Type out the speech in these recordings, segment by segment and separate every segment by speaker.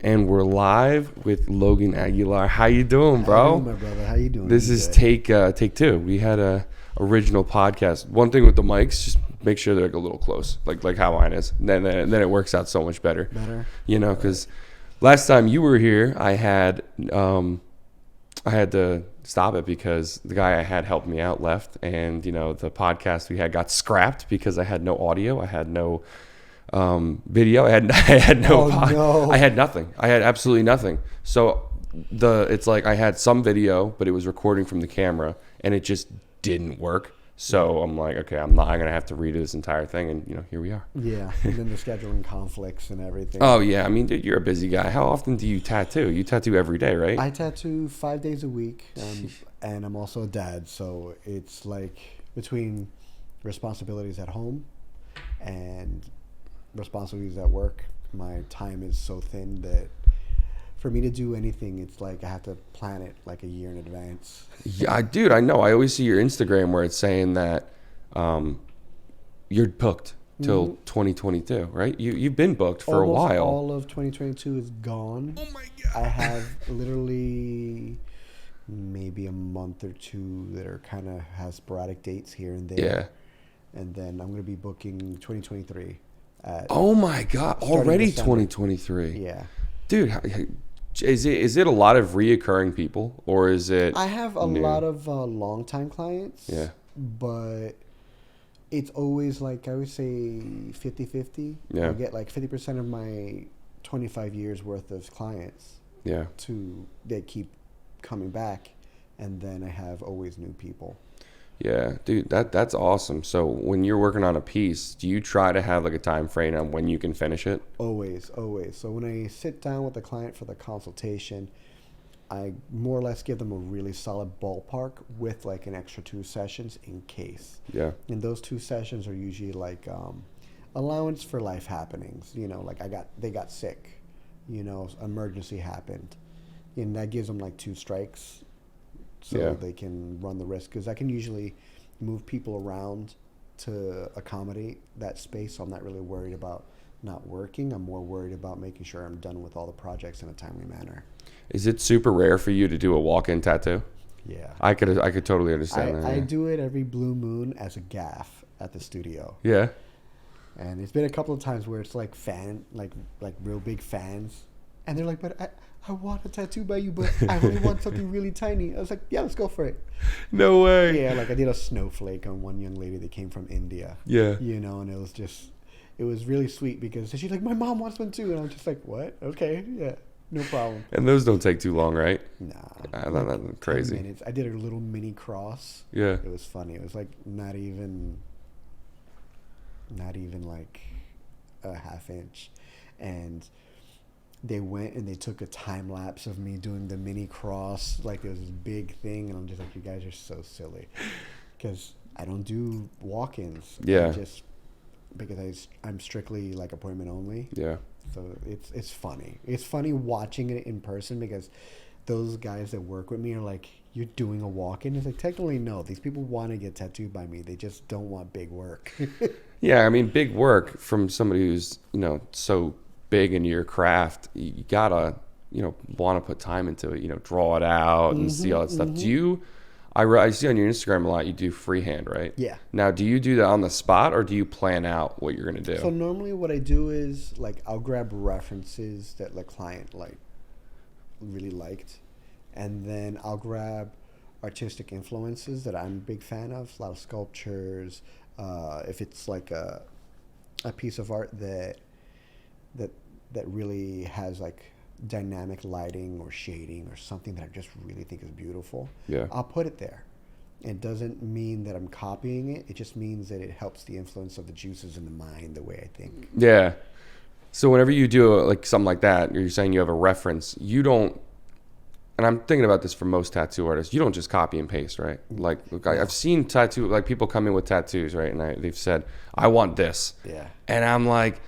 Speaker 1: And we're live with Logan Aguilar. How you doing, bro?
Speaker 2: How you doing, my brother? How you doing?
Speaker 1: This is take two. We had a original podcast. One thing with the mics, just make sure they're like a little close, like how mine is. Then it works out so much better. You know, because last time you were here, I had to stop it because the guy I had helped me out left, and you know the podcast we had got scrapped because I had no audio. I had no video. I had no. I had nothing. I had absolutely nothing. So it's like I had some video, but it was recording from the camera, and it just didn't work. So I'm like, okay, I'm gonna have to redo this entire thing, and you know, here we are.
Speaker 2: Yeah, and then the scheduling conflicts and everything.
Speaker 1: Oh yeah, I mean, dude, you're a busy guy. How often do you tattoo? You tattoo every day, right?
Speaker 2: I tattoo 5 days a week, and I'm also a dad, so it's like between responsibilities at home and responsibilities at work, my time is so thin that for me to do anything, it's like I have to plan it like a year in advance.
Speaker 1: Yeah, dude, I know. I always see your Instagram where it's saying that you're booked till 2022, right? You've been booked for
Speaker 2: Almost
Speaker 1: a while.
Speaker 2: All of 2022 is gone.
Speaker 1: Oh my god!
Speaker 2: I have literally maybe a month or two that are kind of has sporadic dates here and there.
Speaker 1: Yeah.
Speaker 2: And then I'm going to be booking 2023.
Speaker 1: Oh my god! Already 2023.
Speaker 2: Yeah.
Speaker 1: Dude, is it a lot of reoccurring people, or is it?
Speaker 2: I have a lot of long-time clients.
Speaker 1: Yeah.
Speaker 2: But it's always like, I would say 50-50.
Speaker 1: Yeah.
Speaker 2: I get like 50% of my 25 years worth of clients.
Speaker 1: Yeah.
Speaker 2: They keep coming back, and then I have always new people.
Speaker 1: Yeah, dude, that's awesome. So when you're working on a piece, do you try to have like a time frame on when you can finish it?
Speaker 2: Always. So when I sit down with the client for the consultation, I more or less give them a really solid ballpark with like an extra 2 sessions in case.
Speaker 1: Yeah.
Speaker 2: And those 2 sessions are usually like allowance for life happenings. You know, like they got sick, you know, emergency happened, and that gives them like 2 strikes. So they can run the risk, because I can usually move people around to accommodate that space. So I'm not really worried about not working. I'm more worried about making sure I'm done with all the projects in a timely manner.
Speaker 1: Is it super rare for you to do a walk-in tattoo?
Speaker 2: Yeah.
Speaker 1: I could totally understand that.
Speaker 2: I do it every blue moon as a gaff at the studio.
Speaker 1: Yeah.
Speaker 2: And it's been a couple of times where it's like real big fans. And they're like, but I want a tattoo by you, but I only want something really tiny. I was like, yeah, let's go for it.
Speaker 1: No way.
Speaker 2: Yeah, like I did a snowflake on one young lady that came from India.
Speaker 1: Yeah.
Speaker 2: You know, and it was really sweet because she's like, my mom wants one too. And I'm just like, what? Okay, yeah, no problem.
Speaker 1: And those don't take too long, right?
Speaker 2: Nah.
Speaker 1: That's crazy.
Speaker 2: 10 minutes. I did a little mini cross.
Speaker 1: Yeah.
Speaker 2: It was funny. It was like not even like a half inch. And they went and they took a time lapse of me doing the mini cross, like it was this big thing, and I'm just like, you guys are so silly, because I don't do walk-ins.
Speaker 1: Yeah.
Speaker 2: Because I'm strictly like appointment only.
Speaker 1: Yeah.
Speaker 2: So it's funny. It's funny watching it in person, because those guys that work with me are like, you're doing a walk-in? It's like, technically no. These people want to get tattooed by me. They just don't want big work.
Speaker 1: Yeah, I mean, big work from somebody who's, you know, so big in your craft, you gotta, you know, want to put time into it, you know, draw it out and see all that stuff. Do you, I see on your Instagram a lot, you do freehand, right?
Speaker 2: Yeah.
Speaker 1: Now, do you do that on the spot, or do you plan out what you're going to do?
Speaker 2: So normally what I do is, like, I'll grab references that the client, like, really liked, and then I'll grab artistic influences that I'm a big fan of, a lot of sculptures. If it's like a piece of art that really has like dynamic lighting or shading or something that I just really think is beautiful, I'll put it there. It doesn't mean that I'm copying it. It just means that it helps the influence of the juices in the mind the way I think.
Speaker 1: Yeah. So whenever you do like something like that, or you're saying you have a reference, you don't, and I'm thinking about this for most tattoo artists, you don't just copy and paste, right? Like, look, I've seen people come in with tattoos, right? And they've said, I want this.
Speaker 2: Yeah.
Speaker 1: And I'm like,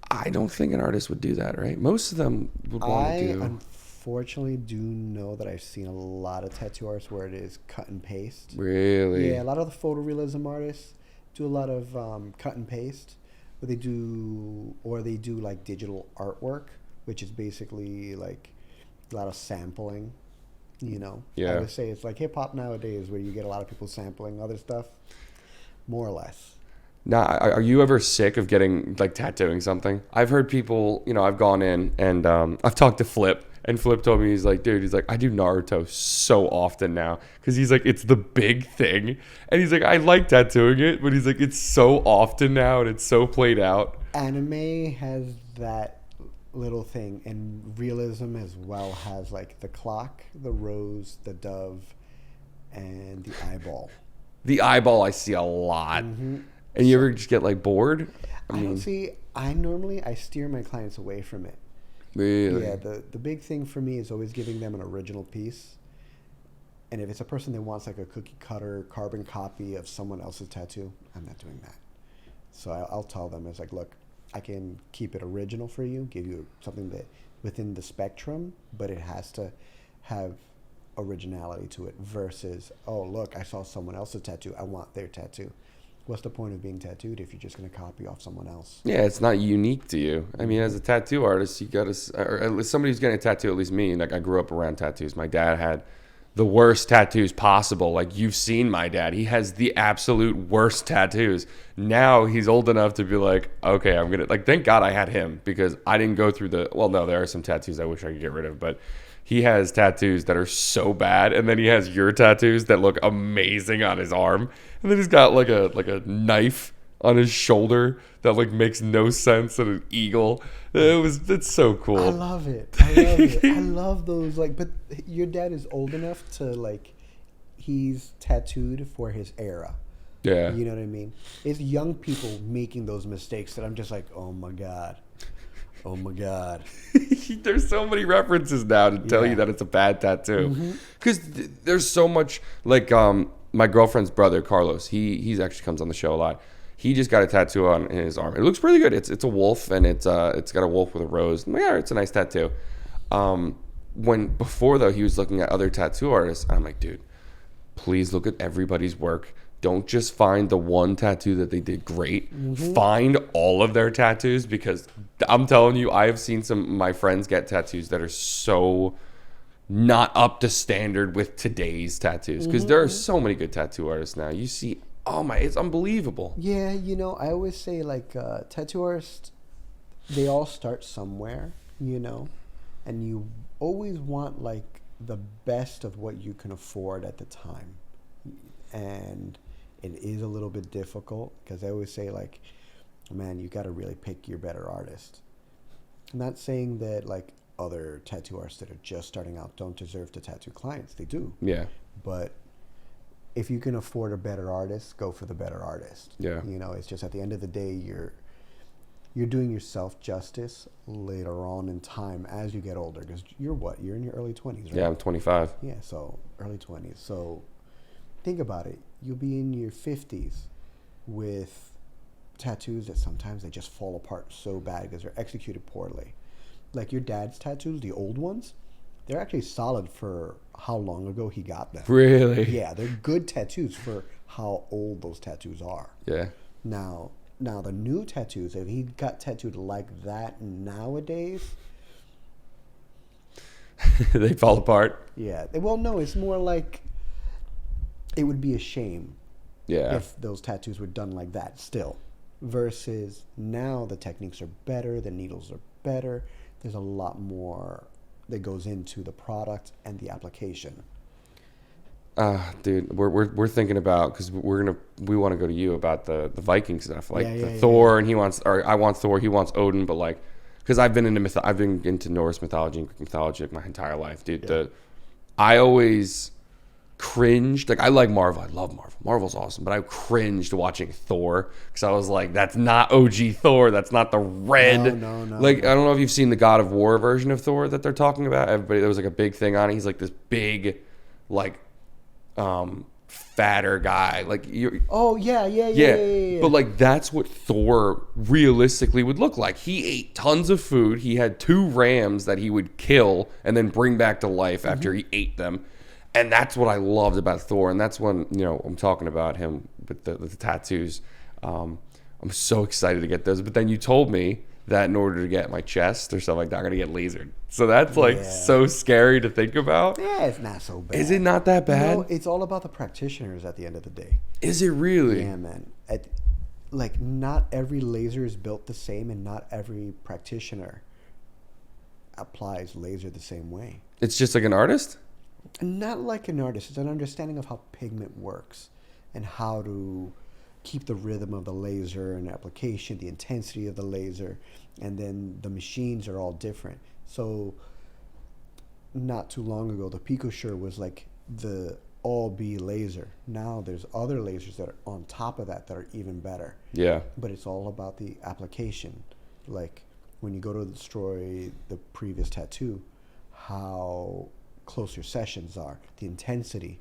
Speaker 1: I don't think an artist would do that, right? Most of them would want to do.
Speaker 2: Unfortunately do know that I've seen a lot of tattoo artists where it is cut and paste.
Speaker 1: Really?
Speaker 2: Yeah, a lot of the photorealism artists do a lot of cut and paste, but they do like digital artwork which is basically like a lot of sampling.
Speaker 1: Yeah.
Speaker 2: I would say it's like hip hop nowadays, where you get a lot of people sampling other stuff, more or less.
Speaker 1: Now, are you ever sick of getting like tattooing something? I've heard people, I've gone in and I've talked to Flip, and Flip told me, he's like, I do Naruto so often now, because he's like, it's the big thing, and he's like, I like tattooing it, but he's like, it's so often now and it's so played out.
Speaker 2: Anime has that little thing, and realism as well has like the clock, the rose, the dove, and the eyeball.
Speaker 1: The eyeball I see a lot.
Speaker 2: Mm-hmm.
Speaker 1: And you ever just get like bored?
Speaker 2: I steer my clients away from it.
Speaker 1: Really?
Speaker 2: Yeah, the big thing for me is always giving them an original piece. And if it's a person that wants like a cookie cutter carbon copy of someone else's tattoo, I'm not doing that. So I'll tell them, it's like, look, I can keep it original for you, give you something that within the spectrum, but it has to have originality to it, versus, oh, look, I saw someone else's tattoo, I want their tattoo. What's the point of being tattooed if you're just going to copy off someone else?
Speaker 1: Yeah, it's not unique to you. I mean, as a tattoo artist, you got to, or at least somebody who's getting a tattoo, at least me, like I grew up around tattoos. My dad had the worst tattoos possible. Like, you've seen my dad. He has the absolute worst tattoos. Now he's old enough to be like, okay, I'm going to, like, thank God I had him, because I didn't go through there are some tattoos I wish I could get rid of, but he has tattoos that are so bad, and then he has your tattoos that look amazing on his arm, and then he's got like a knife on his shoulder that like makes no sense, and an eagle. It's so cool.
Speaker 2: I love it. I love those, like, but your dad is old enough to, like, he's tattooed for his era.
Speaker 1: Yeah.
Speaker 2: You know what I mean? It's young people making those mistakes that I'm just like, oh my God. Oh my God.
Speaker 1: There's so many references now to tell you that it's a bad tattoo. Because there's so much, like, my girlfriend's brother, Carlos, he actually comes on the show a lot. He just got a tattoo on his arm. It looks pretty good. It's a wolf, and it's got a wolf with a rose. I'm like, yeah, it's a nice tattoo. Before though, he was looking at other tattoo artists. I'm like, dude, please look at everybody's work. Don't just find the one tattoo that they did great. Find all of their tattoos, because I'm telling you, I have seen some of my friends get tattoos that are so not up to standard with today's tattoos, because there are so many good tattoo artists now. You see, it's unbelievable.
Speaker 2: Yeah, I always say, like, tattoo artists, they all start somewhere, and you always want, like, the best of what you can afford at the time. And it is a little bit difficult, because I always say, like, man, you got to really pick your better artist. I'm not saying that, like, other tattoo artists that are just starting out don't deserve to tattoo clients. They do.
Speaker 1: Yeah.
Speaker 2: But if you can afford a better artist, go for the better artist.
Speaker 1: Yeah.
Speaker 2: It's just, at the end of the day, you're doing yourself justice later on in time as you get older, because you're in your early 20s, right?
Speaker 1: Yeah, I'm 25.
Speaker 2: Yeah, so early 20s. So think about it. You'll be in your 50s with tattoos that sometimes they just fall apart so bad because they're executed poorly. Like your dad's tattoos, the old ones, they're actually solid for how long ago he got them.
Speaker 1: Really?
Speaker 2: Yeah, they're good tattoos for how old those tattoos are.
Speaker 1: Yeah.
Speaker 2: Now the new tattoos, if he got tattooed like that nowadays,
Speaker 1: they fall apart.
Speaker 2: Yeah. Well, no, it's more like it would be a shame if those tattoos were done like that still. Versus now the techniques are better, the needles are better. There's a lot more that goes into the product and the application.
Speaker 1: Dude, we're thinking about, because we want to go to you about the Viking stuff, like Thor, and I want Thor, he wants Odin, but like, because I've been into Norse mythology and Greek mythology like my entire life, dude. Yeah. I always cringed. Like, I like Marvel. I love Marvel. Marvel's awesome, but I cringed watching Thor, because I was like, that's not OG Thor. That's not the red.
Speaker 2: No.
Speaker 1: Like, I don't know if you've seen the God of War version of Thor that they're talking about. Everybody, there was like a big thing on it. He's like this big, like, fatter guy. Like, you.
Speaker 2: Oh yeah.
Speaker 1: But like, that's what Thor realistically would look like. He ate tons of food. He had 2 rams that he would kill and then bring back to life after he ate them. And that's what I loved about Thor. And that's when, I'm talking about him with the tattoos. I'm so excited to get those. But then you told me that in order to get my chest or something like that, I'm going to get lasered. So that's like so scary to think about.
Speaker 2: Yeah, it's not so bad.
Speaker 1: Is it not that bad?
Speaker 2: No, it's all about the practitioners at the end of the day.
Speaker 1: Is it really?
Speaker 2: Yeah, man. Like, not every laser is built the same, and not every practitioner applies laser the same way.
Speaker 1: It's just like an artist?
Speaker 2: Not like an artist. It's an understanding of how pigment works and how to keep the rhythm of the laser and application, the intensity of the laser, and then the machines are all different. So not too long ago, the PicoSure was like the all-B laser. Now there's other lasers that are on top of that are even better.
Speaker 1: Yeah.
Speaker 2: But it's all about the application. Like when you go to destroy the previous tattoo, how close your sessions are, the intensity,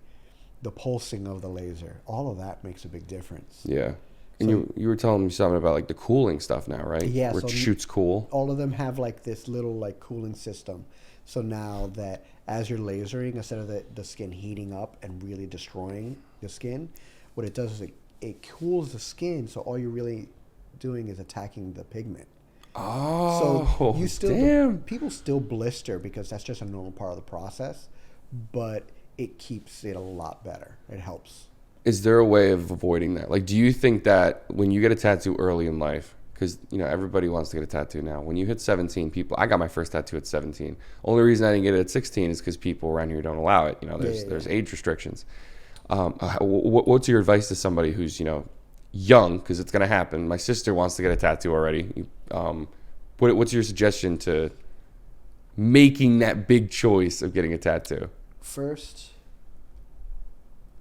Speaker 2: the pulsing of the laser, all of that makes a big difference.
Speaker 1: Yeah. And so, you were telling me something about like the cooling stuff now, right?
Speaker 2: Yeah.
Speaker 1: Where it shoots cool.
Speaker 2: All of them have like this little like cooling system. So now that as you're lasering, instead of the skin heating up and really destroying the skin, what it does is it cools the skin. So all you're really doing is attacking the pigment.
Speaker 1: Oh,
Speaker 2: so you still
Speaker 1: damn.
Speaker 2: People still blister because that's just a normal part of the process, but it keeps it a lot better. It helps.
Speaker 1: Is there a way of avoiding that? Like, do you think that when you get a tattoo early in life, because everybody wants to get a tattoo now. When you hit 17, I got my first tattoo at 17. Only reason I didn't get it at 16 is because people around here don't allow it. There's age restrictions. What's your advice to somebody who's young, because it's going to happen? My sister wants to get a tattoo already. What's your suggestion to making that big choice of getting a tattoo?
Speaker 2: First,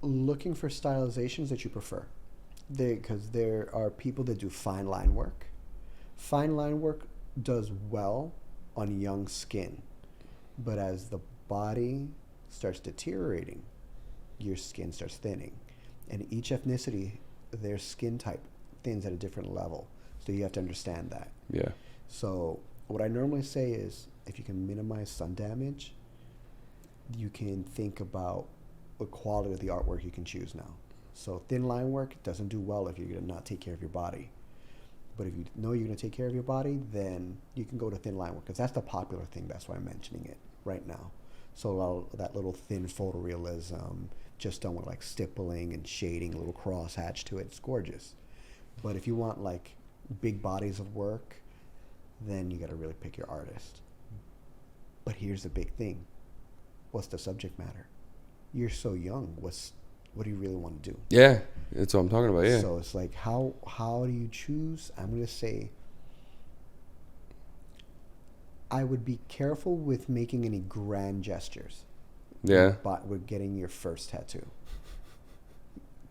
Speaker 2: looking for stylizations that you prefer. Because there are people that do fine line work. Fine line work does well on young skin. But as the body starts deteriorating, your skin starts thinning. And each ethnicity, their skin type thins at a different level. So you have to understand that.
Speaker 1: Yeah.
Speaker 2: So what I normally say is, if you can minimize sun damage, you can think about the quality of the artwork you can choose now. So thin line work doesn't do well if you're going to not take care of your body. But if you know you're going to take care of your body, then you can go to thin line work, because that's the popular thing. That's why I'm mentioning it right now. So that little thin photorealism, just done with like stippling and shading, a little cross hatch to it. It's gorgeous. But if you want like big bodies of work, then you got to really pick your artist. But here's the big thing. What's the subject matter? You're so young. What do you really want to do?
Speaker 1: Yeah, that's what I'm talking about. Yeah.
Speaker 2: So it's like, how do you choose? I'm going to say, I would be careful with making any grand gestures.
Speaker 1: Yeah.
Speaker 2: But with getting your first tattoo.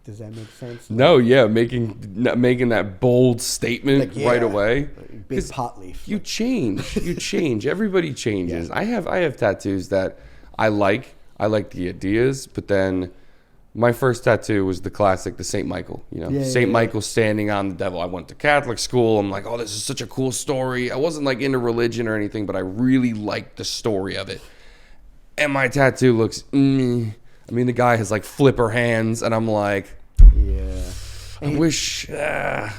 Speaker 2: Does that make sense?
Speaker 1: No, yeah, making that bold statement right away.
Speaker 2: Big pot leaf.
Speaker 1: You change. Everybody changes.
Speaker 2: Yeah.
Speaker 1: I have tattoos that I like. I like the ideas, but then my first tattoo was the classic, the St. Michael. St. Michael standing on the devil. I went to Catholic school. I'm like, oh, this is such a cool story. I wasn't like into religion or anything, but I really liked the story of it. And my tattoo looks, the guy has like flipper hands, and I'm like,
Speaker 2: yeah.
Speaker 1: I wish I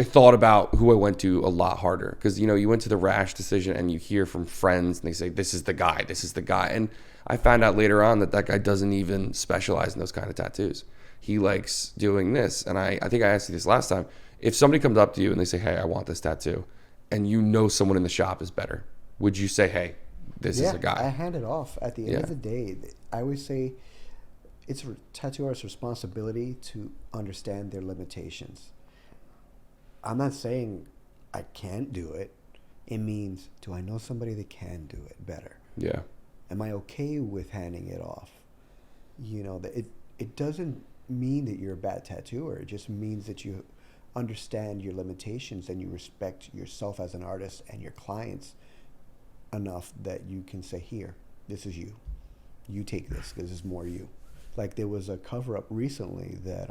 Speaker 1: thought about who I went to a lot harder, because you went to the rash decision and you hear from friends and they say, this is the guy. And I found out later on that guy doesn't even specialize in those kind of tattoos. He likes doing this. And I think I asked you this last time. If somebody comes up to you and they say, hey, I want this tattoo, and someone in the shop is better, would you say, hey, this is a guy?
Speaker 2: I hand it off. At the end of the day, I always say it's a tattoo artist's responsibility to understand their limitations. I'm not saying I can't do it. It means, do I know somebody that can do it better?
Speaker 1: Yeah.
Speaker 2: Am I okay with handing it off? It doesn't mean that you're a bad tattooer. It just means that you understand your limitations and you respect yourself as an artist and your clients enough that you can say, here, this is you. You take this, because this is more you. Like, there was a cover-up recently that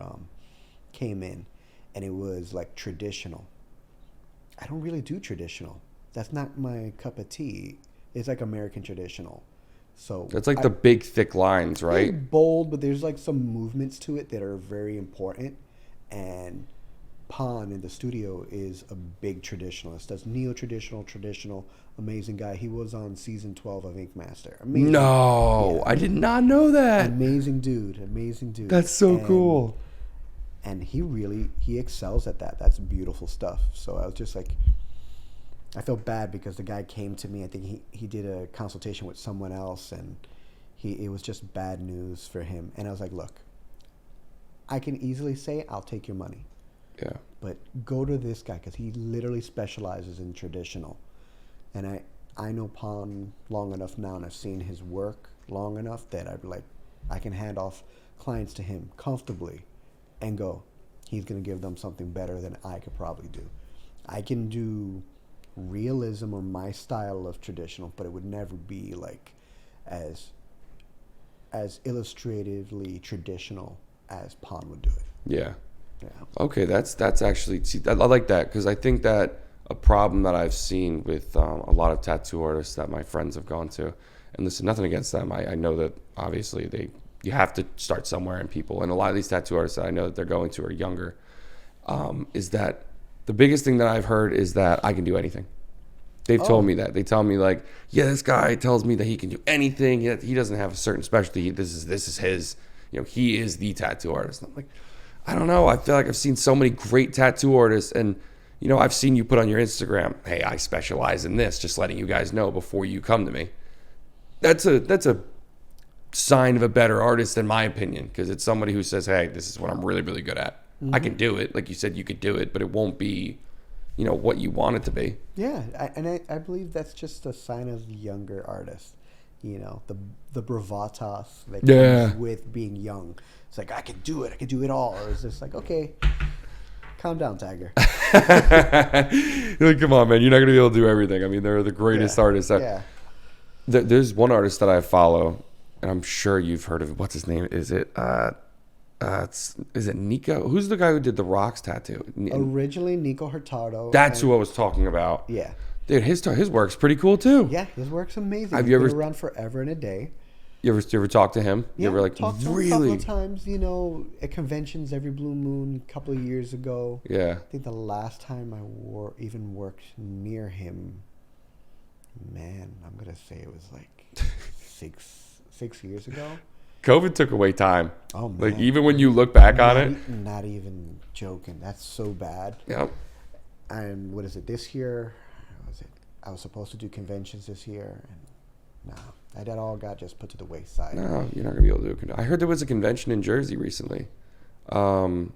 Speaker 2: came in, and it was like traditional. I don't really do traditional. That's not my cup of tea. It's like American traditional. So
Speaker 1: that's like the big thick lines, right?
Speaker 2: Bold, but there's like some movements to it that are very important. And Pon in the studio is a big traditionalist. Does neo-traditional, traditional, amazing guy. He was on season 12 of Ink Master. Amazing.
Speaker 1: No, I did not know that.
Speaker 2: Amazing dude. Amazing dude.
Speaker 1: That's so cool.
Speaker 2: And he excels at that. That's beautiful stuff. So I was just like, I felt bad because the guy came to me. I think he did a consultation with someone else, and it was just bad news for him. And I was like, look, I can easily say I'll take your money.
Speaker 1: Yeah.
Speaker 2: But go to this guy because he literally specializes in traditional. And I know Pon long enough now, and I've seen his work long enough that I'd be like, I can hand off clients to him comfortably and go, he's going to give them something better than I could probably do. I can do realism or my style of traditional, but it would never be like as illustratively traditional as Pon would do it.
Speaker 1: Yeah.
Speaker 2: Yeah.
Speaker 1: Okay, that's actually, see, I like that, because I think that a problem that I've seen with a lot of tattoo artists that my friends have gone to, and listen, nothing against them, I know that obviously you have to start somewhere, and a lot of these tattoo artists that I know that they're going to are younger, is that the biggest thing that I've heard is that I can do anything. They've told me that. They tell me like, yeah, this guy tells me that he can do anything. He doesn't have a certain specialty. This is his, he is the tattoo artist. I'm like, I don't know. I feel like I've seen so many great tattoo artists, and I've seen you put on your Instagram, hey, I specialize in this, just letting you guys know before you come to me. That's a sign of a better artist, in my opinion, because it's somebody who says, hey, this is what I'm really, really good at. Mm-hmm. I can do it. Like you said, you could do it, but it won't be, what you want it to be.
Speaker 2: Yeah, I believe that's just a sign of younger artists. The bravatas that comes with being young. It's like, I can do it. I can do it all. Or it's just like, okay, calm down, Tiger.
Speaker 1: You're like, come on, man. You're not going to be able to do everything. I mean, they're the greatest artists. There's one artist that I follow, and I'm sure you've heard of it. What's his name? Is it Nico? Who's the guy who did the Rocks tattoo?
Speaker 2: Originally, Nico Hurtado.
Speaker 1: That's who I was talking about.
Speaker 2: Yeah.
Speaker 1: Dude, his work's pretty cool, too.
Speaker 2: Yeah, his work's amazing.
Speaker 1: Have you ever
Speaker 2: been around forever and a day.
Speaker 1: You ever talk to him?
Speaker 2: Yeah,
Speaker 1: you ever
Speaker 2: talked to him a couple of times, at conventions every blue moon a couple of years ago.
Speaker 1: Yeah.
Speaker 2: I think the last time I even worked near him, man, I'm going to say it was like 6 years ago.
Speaker 1: COVID took away time.
Speaker 2: Oh, man.
Speaker 1: Like, even when you look back on it.
Speaker 2: Not even joking. That's so bad.
Speaker 1: Yep.
Speaker 2: And what is it, this year? I was supposed to do conventions this year, and no. That all got just put to the wayside.
Speaker 1: No, you're not going to be able to do a convention. I heard there was a convention in Jersey recently. A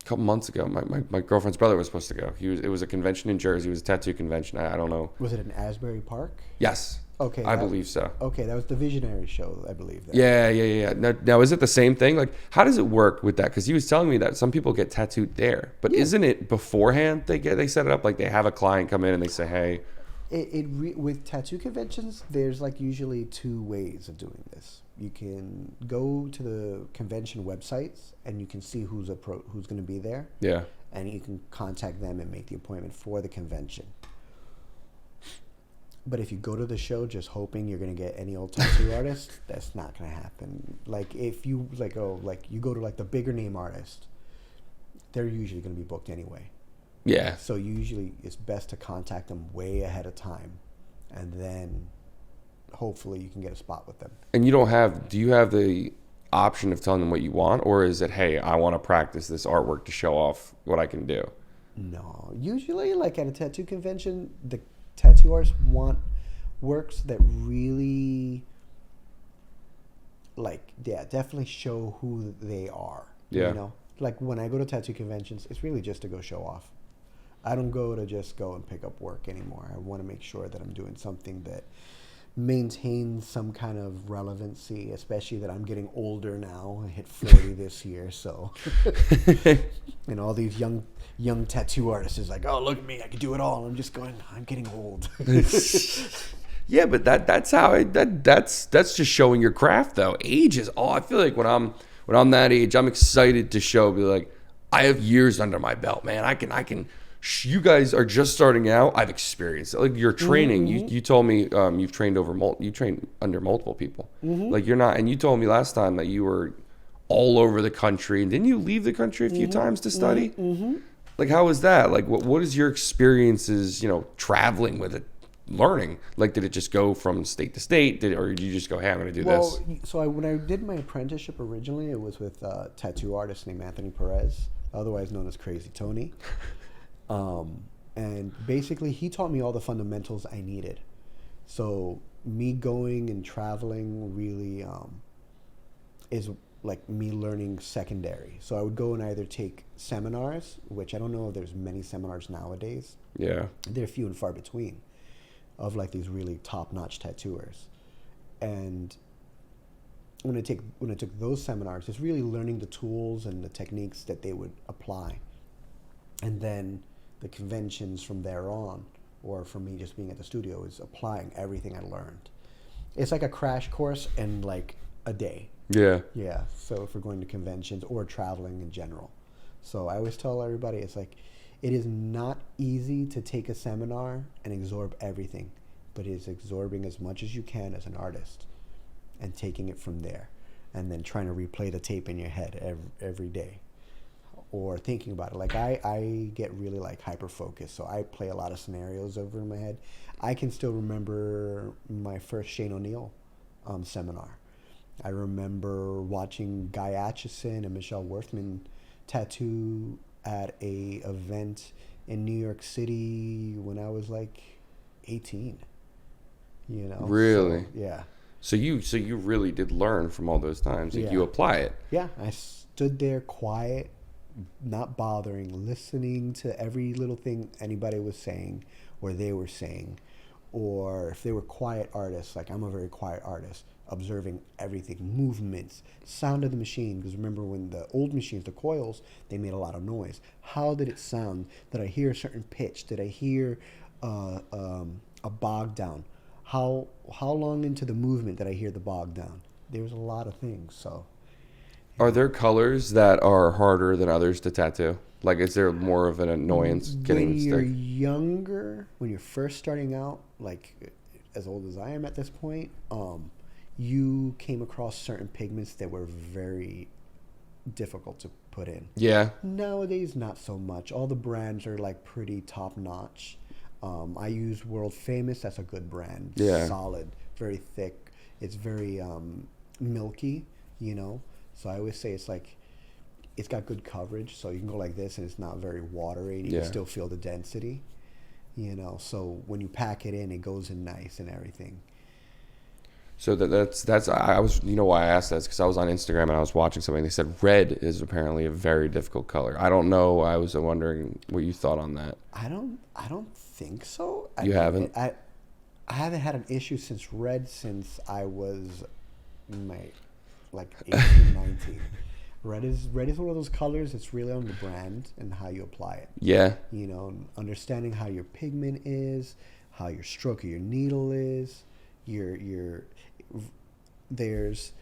Speaker 1: couple months ago. My girlfriend's brother was supposed to go. It was a convention in Jersey. It was a tattoo convention. I don't know.
Speaker 2: Was it in Asbury Park?
Speaker 1: Yes.
Speaker 2: Okay.
Speaker 1: I believe so.
Speaker 2: Okay, that was the Visionary show, I believe.
Speaker 1: Yeah. Now, is it the same thing? Like, how does it work with that? Because he was telling me that some people get tattooed there. But isn't it beforehand they set it up? Like, they have a client come in and they say, hey...
Speaker 2: With tattoo conventions, there's like usually two ways of doing this. You can go to the convention websites and you can see who's going to be there.
Speaker 1: Yeah.
Speaker 2: And you can contact them and make the appointment for the convention. But if you go to the show just hoping you're going to get any old tattoo artist, that's not going to happen. Like if you you go to like the bigger name artist, they're usually going to be booked anyway.
Speaker 1: Yeah.
Speaker 2: So usually it's best to contact them way ahead of time, and then hopefully you can get a spot with them. And
Speaker 1: do you have the option of telling them what you want, or is it, hey, I want to practice this artwork to show off what I can do?
Speaker 2: No. Usually, like at a tattoo convention, the tattoo artists want works that really, definitely show who they are.
Speaker 1: Yeah.
Speaker 2: Like when I go to tattoo conventions, it's really just to go show off. I don't go to just go and pick up work anymore. I want to make sure that I'm doing something that maintains some kind of relevancy, especially that I'm getting older now. I hit 40 this year, so and all these young tattoo artists is like, oh, look at me, I can do it all. I'm just going, I'm getting old.
Speaker 1: Yeah, but that's just showing your craft though. Age is all. I feel like when I'm that age, I'm excited to be like, I have years under my belt, man. I can. You guys are just starting out. I've experienced it. Like your training, you told me you trained under multiple people. Mm-hmm. Like you're not, and you told me last time that you were all over the country. And didn't you leave the country a few times to study?
Speaker 2: Mm-hmm.
Speaker 1: Like, how was that? Like, what is your experiences, traveling with it, learning? Like, did it just go from state to state? Or did you just go, hey, I'm going to do this?
Speaker 2: So when I did my apprenticeship originally, it was with a tattoo artist named Anthony Perez, otherwise known as Crazy Tony. And basically, he taught me all the fundamentals I needed. So me going and traveling really is like me learning secondary. So I would go and either take seminars, which I don't know if there's many seminars nowadays.
Speaker 1: Yeah.
Speaker 2: They're few and far between, of like these really top-notch tattooers. And when I took those seminars, it's really learning the tools and the techniques that they would apply. And then the conventions from there on, or for me just being at the studio, is applying everything I learned. It's like a crash course in like a day.
Speaker 1: Yeah.
Speaker 2: Yeah. So if we're going to conventions or traveling in general. So I always tell everybody, it's like, it is not easy to take a seminar and absorb everything, but it is absorbing as much as you can as an artist and taking it from there, and then trying to replay the tape in your head every day, or thinking about it. Like I get really like hyper focused, so I play a lot of scenarios over in my head. I can still remember my first Shane O'Neill seminar. I remember watching Guy Aitchison and Michelle Worthman tattoo at a event in New York City when I was like 18.
Speaker 1: Really?
Speaker 2: So, yeah.
Speaker 1: So you really did learn from all those times. Like, you apply it.
Speaker 2: Yeah, I stood there quiet, not bothering, listening to every little thing anybody was saying or they were saying. Or if they were quiet artists, like I'm a very quiet artist, observing everything, movements, sound of the machine. Because remember, when the old machines, the coils, they made a lot of noise. How did it sound? Did I hear a certain pitch? Did I hear a bog down? How long into the movement did I hear the bog down? There was a lot of things. So,
Speaker 1: are there colors that are harder than others to tattoo? Like, is there more of an annoyance getting
Speaker 2: when
Speaker 1: stick?
Speaker 2: you're younger, when you're first starting out, like as old as I am at this point, you came across certain pigments that were very difficult to put in.
Speaker 1: Yeah.
Speaker 2: Nowadays, not so much. All the brands are like pretty top notch. I use World Famous. That's a good brand.
Speaker 1: Yeah.
Speaker 2: Solid, very thick. It's very milky, So I always say it's like, it's got good coverage. So you can go like this and it's not very watery. You can still feel the density, So when you pack it in, it goes in nice and everything.
Speaker 1: So that's I was, why I asked that is because I was on Instagram and I was watching something. They said red is apparently a very difficult color. I don't know. I was wondering what you thought on that.
Speaker 2: I don't think so.
Speaker 1: You haven't?
Speaker 2: I haven't had an issue since I was my 18, 19. Red is one of those colors. It's really on the brand and how you apply it.
Speaker 1: Yeah.
Speaker 2: Understanding how your pigment is, how your stroke of your needle is, there's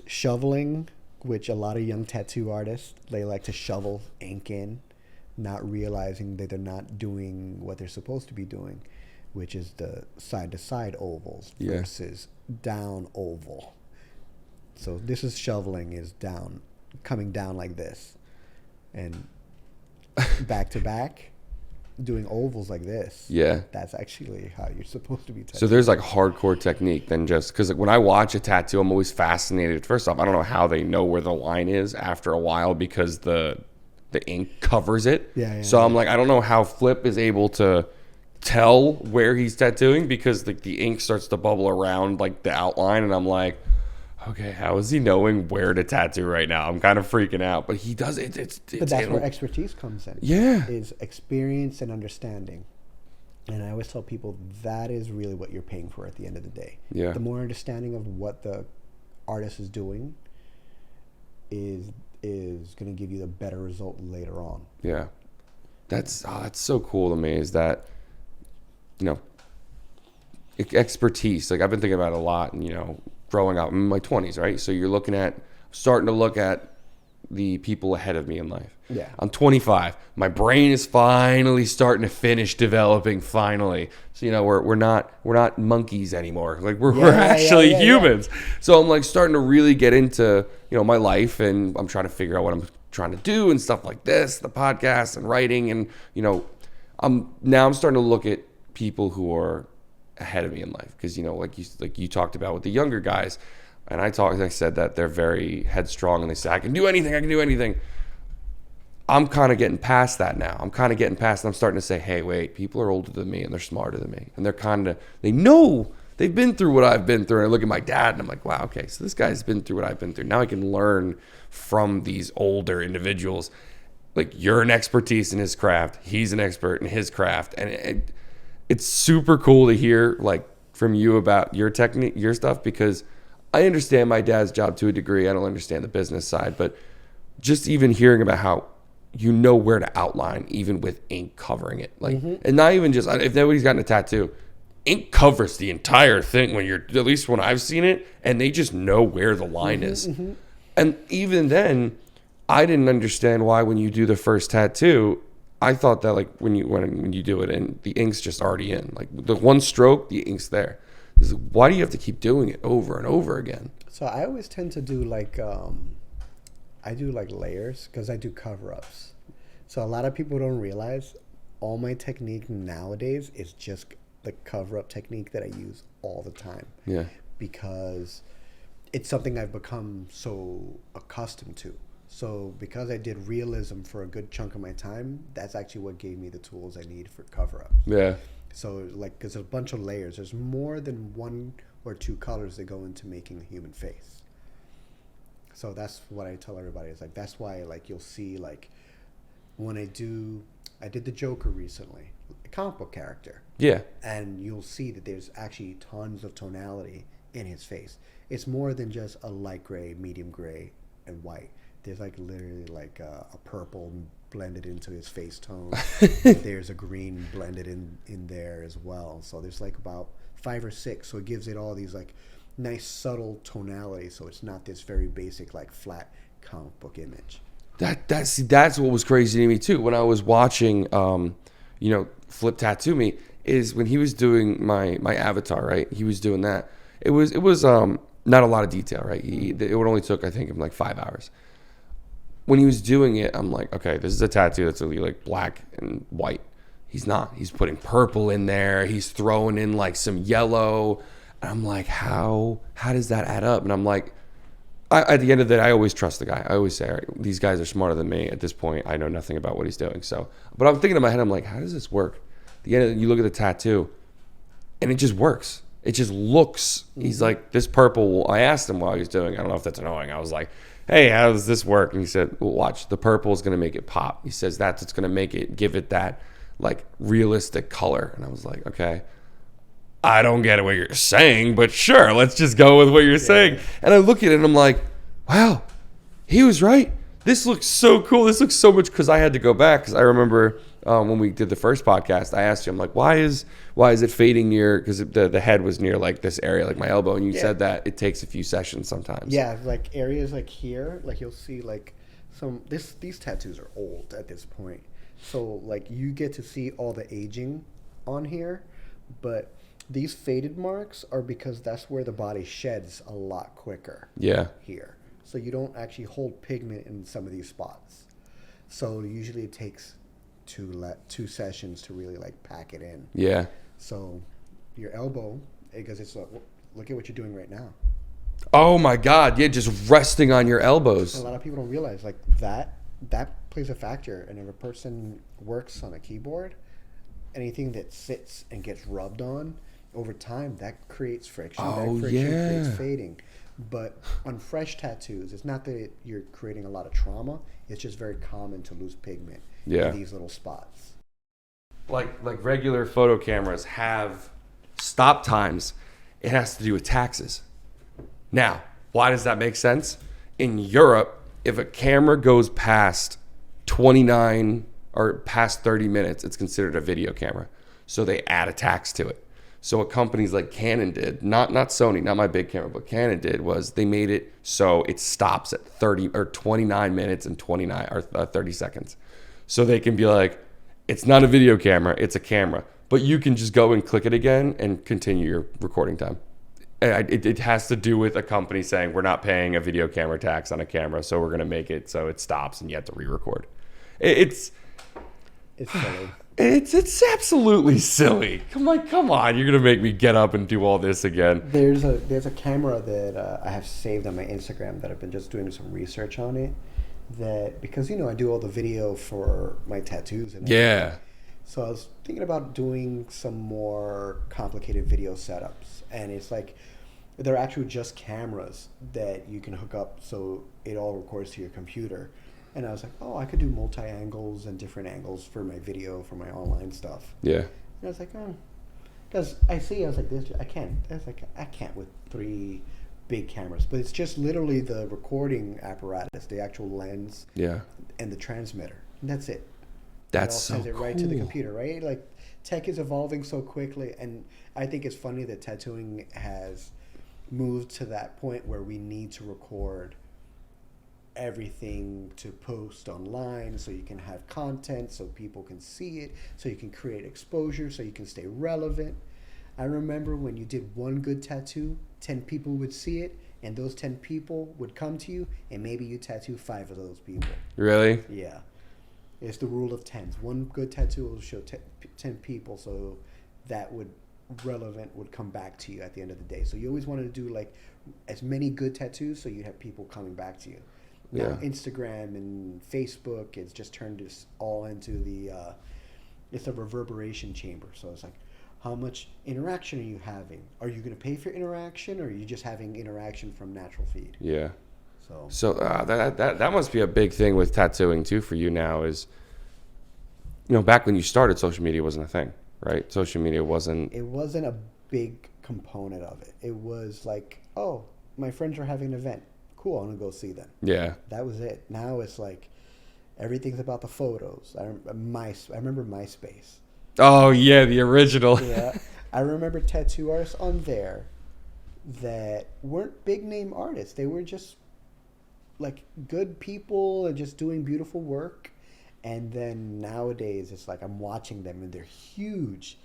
Speaker 2: shoveling, which a lot of young tattoo artists, they like to shovel ink in, not realizing that they're not doing what they're supposed to be doing, which is the side-to-side ovals versus down oval. So this is shoveling, is down, coming down like this, and back to back, doing ovals like this.
Speaker 1: Yeah.
Speaker 2: That's actually how you're supposed to be tattooing.
Speaker 1: So there's like hardcore technique than just, because when I watch a tattoo, I'm always fascinated. First off, I don't know how they know where the line is after a while because the ink covers it.
Speaker 2: Yeah.
Speaker 1: So I'm like, I don't know how Flip is able to tell where he's tattooing because the ink starts to bubble around like the outline, and I'm like, okay, how is he knowing where to tattoo right now? I'm kind of freaking out, but he does it.
Speaker 2: But that's where expertise comes in.
Speaker 1: Yeah.
Speaker 2: Is experience and understanding. And I always tell people that is really what you're paying for at the end of the day.
Speaker 1: Yeah.
Speaker 2: The more understanding of what the artist is doing is going to give you the better result later on.
Speaker 1: Yeah. That's so cool to me, is that, expertise. Like, I've been thinking about it a lot, and, growing up in my 20s, right? So you're starting to look at the people ahead of me in life.
Speaker 2: Yeah.
Speaker 1: I'm 25. My brain is finally starting to finish developing. Finally, so we're not monkeys anymore. Like we're actually humans. So I'm like starting to really get into my life, and I'm trying to figure out what I'm trying to do and stuff like this, the podcast and writing, and I'm starting to look at people who are ahead of me in life, because like you talked about with the younger guys, and I said that they're very headstrong and they say I can do anything. I'm kind of getting past that now. I'm starting to say, hey, wait, people are older than me and they're smarter than me, and they know, they've been through what I've been through. And I look at my dad and I'm like, wow, okay, so this guy's been through what I've been through. Now I can learn from these older individuals. Like, you're an expertise in his craft, he's an expert in his craft, and it's super cool to hear like from you about your technique, your stuff, because I understand my dad's job to a degree. I don't understand the business side, but just even hearing about how where to outline, even with ink covering it, like, and not even just, if nobody's gotten a tattoo, ink covers the entire thing at least when I've seen it, and they just know where the line is. And even then, I didn't understand why when you do the first tattoo, I thought that like when you do it and the ink's just already in, like the one stroke, the ink's there. Why do you have to keep doing it over and over again?
Speaker 2: So I always tend to do like I do like layers, because I do cover-ups. So a lot of people don't realize all my technique nowadays is just the cover-up technique that I use all the time.
Speaker 1: Yeah.
Speaker 2: Because it's something I've become so accustomed to. So because I did realism for a good chunk of my time, that's actually what gave me the tools I need for cover-ups.
Speaker 1: Yeah.
Speaker 2: So like, because there's a bunch of layers. There's more than one or two colors that go into making a human face. So that's what I tell everybody. Is like, that's why like you'll see like when I did the Joker recently, a comic book character.
Speaker 1: Yeah.
Speaker 2: And you'll see that there's actually tons of tonality in his face. It's more than just a light gray, medium gray, and white. There's like literally like a purple blended into his face tone. There's a green blended in there as well. So there's like about 5 or 6. So it gives it all these like nice subtle tonality. So it's not this very basic like flat comic book image.
Speaker 1: That's what was crazy to me too when I was watching Flip Tattoo Me, is when he was doing my avatar, right? He was doing that. It was not a lot of detail, right? It would only took, I think, him like 5 hours. When he was doing it, I'm like, okay, this is a tattoo that's really like black and white. He's not. He's putting purple in there. He's throwing in like some yellow. And I'm like, how does that add up? And I'm like, at the end of the day, I always trust the guy. I always say, all right, these guys are smarter than me. At this point, I know nothing about what he's doing. So, but I'm thinking in my head, I'm like, how does this work? At the end, you look at the tattoo, and it just works. It just looks. He's like, this purple. I asked him while he was doing it. I don't know if that's annoying. I was like, hey, how does this work? And he said, well, watch, the purple is going to make it pop. He says that's what's going to make it, give it that like realistic color. And I was like, okay, I don't get what you're saying, but sure, let's just go with what you're saying. And I look at it and I'm like, wow, he was right. This looks so cool. This looks so much, because I had to go back, because I remember when we did the first podcast, I asked you, I'm like, why is it fading near, because the head was near like this area, like my elbow, and you said that it takes a few sessions sometimes.
Speaker 2: Yeah, like areas like here, like you'll see like these tattoos are old at this point. So like you get to see all the aging on here, but these faded marks are because that's where the body sheds a lot quicker.
Speaker 1: Yeah.
Speaker 2: Here. So you don't actually hold pigment in some of these spots. So usually it takes two sessions to really like pack it in.
Speaker 1: Yeah.
Speaker 2: So your elbow, because it's look at what you're doing right now.
Speaker 1: Oh my God. Yeah, just resting on your elbows.
Speaker 2: A lot of people don't realize like that plays a factor. And if a person works on a keyboard, anything that sits and gets rubbed on over time, that creates friction. That friction creates fading. But on fresh tattoos, it's not that you're creating a lot of trauma. It's just very common to lose pigment in these little spots.
Speaker 1: Like regular photo cameras have stop times. It has to do with taxes. Now, why does that make sense? In Europe, if a camera goes past 29 or past 30 minutes, it's considered a video camera. So they add a tax to it. So what companies like Canon did, not Sony, not my big camera, but Canon did, was they made it so it stops at 30 or 29 minutes and 29 or 30 seconds. So they can be like, it's not a video camera, it's a camera. But you can just go and click it again and continue your recording time. It has to do with a company saying, we're not paying a video camera tax on a camera, so we're going to make it so it stops and you have to re-record. It's
Speaker 2: silly.
Speaker 1: It's absolutely silly. Come on, you're gonna make me get up and do all this again.
Speaker 2: There's a camera that I have saved on my Instagram that I've been just doing some research on it. That because I do all the video for my tattoos and everything. So I was thinking about doing some more complicated video setups, and it's like they're actually just cameras that you can hook up so it all records to your computer. And I was like, oh, I could do multi-angles and different angles for my video, for my online stuff.
Speaker 1: Yeah.
Speaker 2: And I was like, oh. Because I was like, this, I can't. I was like, I can't with 3 big cameras. But it's just literally the recording apparatus, the actual lens.
Speaker 1: Yeah.
Speaker 2: And the transmitter. And that's it.
Speaker 1: That's so
Speaker 2: cool. It right to the computer, right? Like, tech is evolving so quickly. And I think it's funny that tattooing has moved to that point where we need to record everything to post online so you can have content, so people can see it, so you can create exposure, so you can stay relevant. I remember when you did one good tattoo, 10 people would see it, and those 10 people would come to you, and maybe you tattoo 5 of those people.
Speaker 1: Really?
Speaker 2: Yeah. It's the rule of 10s. One good tattoo will show 10 people, so that would come back to you at the end of the day. So you always wanted to do like as many good tattoos so you'd have people coming back to you. Now Instagram and Facebook has just turned this all into it's a reverberation chamber. So it's like, how much interaction are you having? Are you going to pay for interaction, or are you just having interaction from natural feed?
Speaker 1: Yeah. So that must be a big thing with tattooing too for you now. Is back when you started, social media wasn't a thing, right? Social media wasn't.
Speaker 2: It wasn't a big component of it. It was like, oh, my friends are having an event. Cool, I'm gonna go see them. Yeah, that was it. Now it's like everything's about the photos. I remember MySpace.
Speaker 1: Oh yeah, the original.
Speaker 2: Yeah, I remember tattoo artists on there that weren't big name artists. They were just like good people and just doing beautiful work. And then nowadays it's like I'm watching them and they're huge,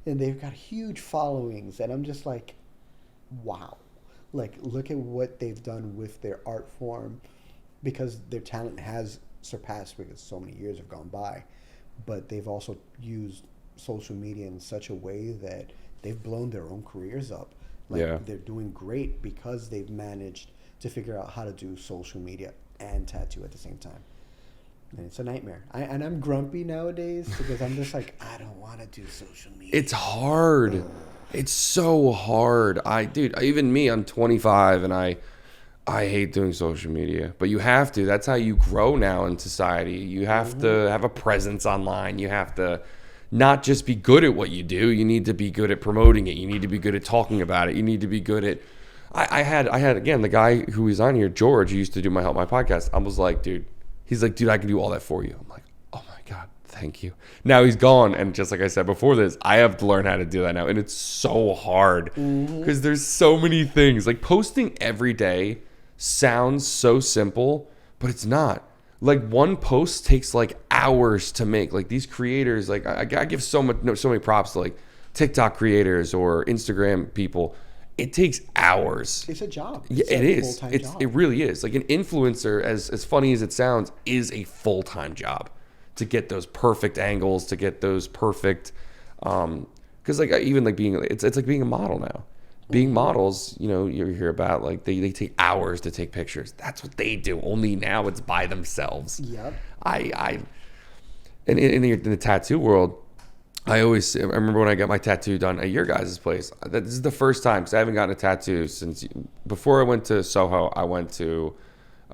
Speaker 2: and they've got huge followings, and I'm just like, wow. Like, look at what they've done with their art form, because their talent has surpassed because so many years have gone by. But they've also used social media in such a way that they've blown their own careers up. Like, they're doing great because they've managed to figure out how to do social media and tattoo at the same time. And it's a nightmare. I'm grumpy nowadays because I'm just like, I don't want to do social media.
Speaker 1: It's hard. It's so hard. Even me, I'm 25 and I hate doing social media, but you have to. That's how you grow now in society. You have to have a presence online. You have to not just be good at what you do. You need to be good at promoting it. You need to be good at talking about it. You need to be good at. I had again the guy who was on here, George, who used to do my podcast. I was like, dude. He's like, dude, I can do all that for you. I'm like, oh my God, thank you. Now he's gone. And just like I said before this, I have to learn how to do that now. And it's so hard because there's so many things. Like, posting every day sounds so simple, but it's not. Like, one post takes like hours to make. Like, these creators, like I give so many props to like TikTok creators or Instagram people. It takes hours.
Speaker 2: It's a job.
Speaker 1: Yeah, it is. It really is. Like, an influencer, as funny as it sounds, is a full-time job to get those perfect angles, to get those perfect, because like even like it's like being a model now. Being models, you hear about like they take hours to take pictures. That's what they do. Only now it's by themselves.
Speaker 2: Yep.
Speaker 1: And in the tattoo world, I remember when I got my tattoo done at your guys' place. This is the first time, because I haven't gotten a tattoo since before I went to Soho. I went to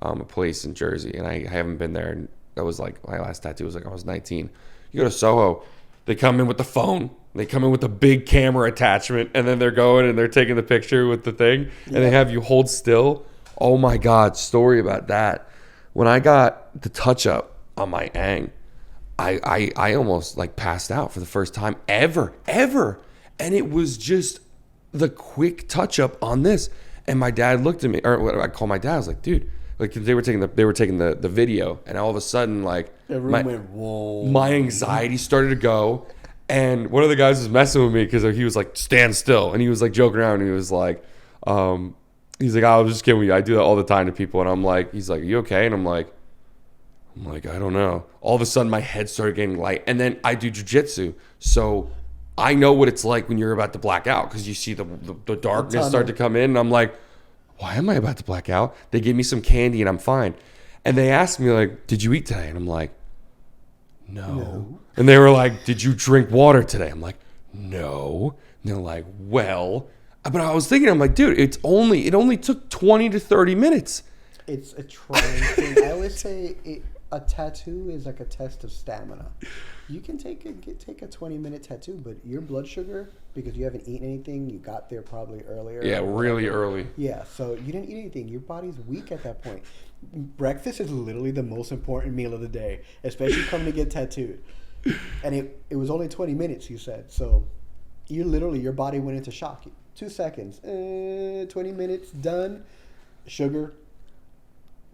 Speaker 1: a place in Jersey, and I haven't been there. And that was like my last tattoo was like I was 19. You go to Soho, they come in with the phone, they come in with a big camera attachment, and then they're going and they're taking the picture with the thing, and they have you hold still. Oh my God, story about that. When I got the touch up on my ang, I almost like passed out for the first time ever. And it was just the quick touch up on this. And my dad looked at me, or I called my dad. I was like, dude, like they were taking the video, and all of a sudden, like
Speaker 2: the room went whoa.
Speaker 1: My anxiety started to go. And one of the guys was messing with me because he was like, stand still, and he was like joking around. And he was like, he's like, I was just kidding with you. I do that all the time to people, and I'm like, he's like, are you okay? And I'm like, I don't know. All of a sudden, my head started getting light, and then I do jujitsu, so I know what it's like when you're about to black out because you see the darkness start to come in, and I'm like, why am I about to black out? They gave me some candy, and I'm fine. And they asked me, like, did you eat today? And I'm like, no. And they were like, did you drink water today? I'm like, no. And they're like, well. But I was thinking, I'm like, dude, it only took 20 to 30 minutes.
Speaker 2: It's a trying thing. I always say a tattoo is like a test of stamina. You can take a 20-minute tattoo, but your blood sugar, because you haven't eaten anything, you got there probably earlier.
Speaker 1: Yeah, really early.
Speaker 2: Yeah, so you didn't eat anything. Your body's weak at that point. Breakfast is literally the most important meal of the day, especially coming to get tattooed. And it was only 20 minutes, you said. So your body went into shock. 2 seconds, 20 minutes, done. Sugar.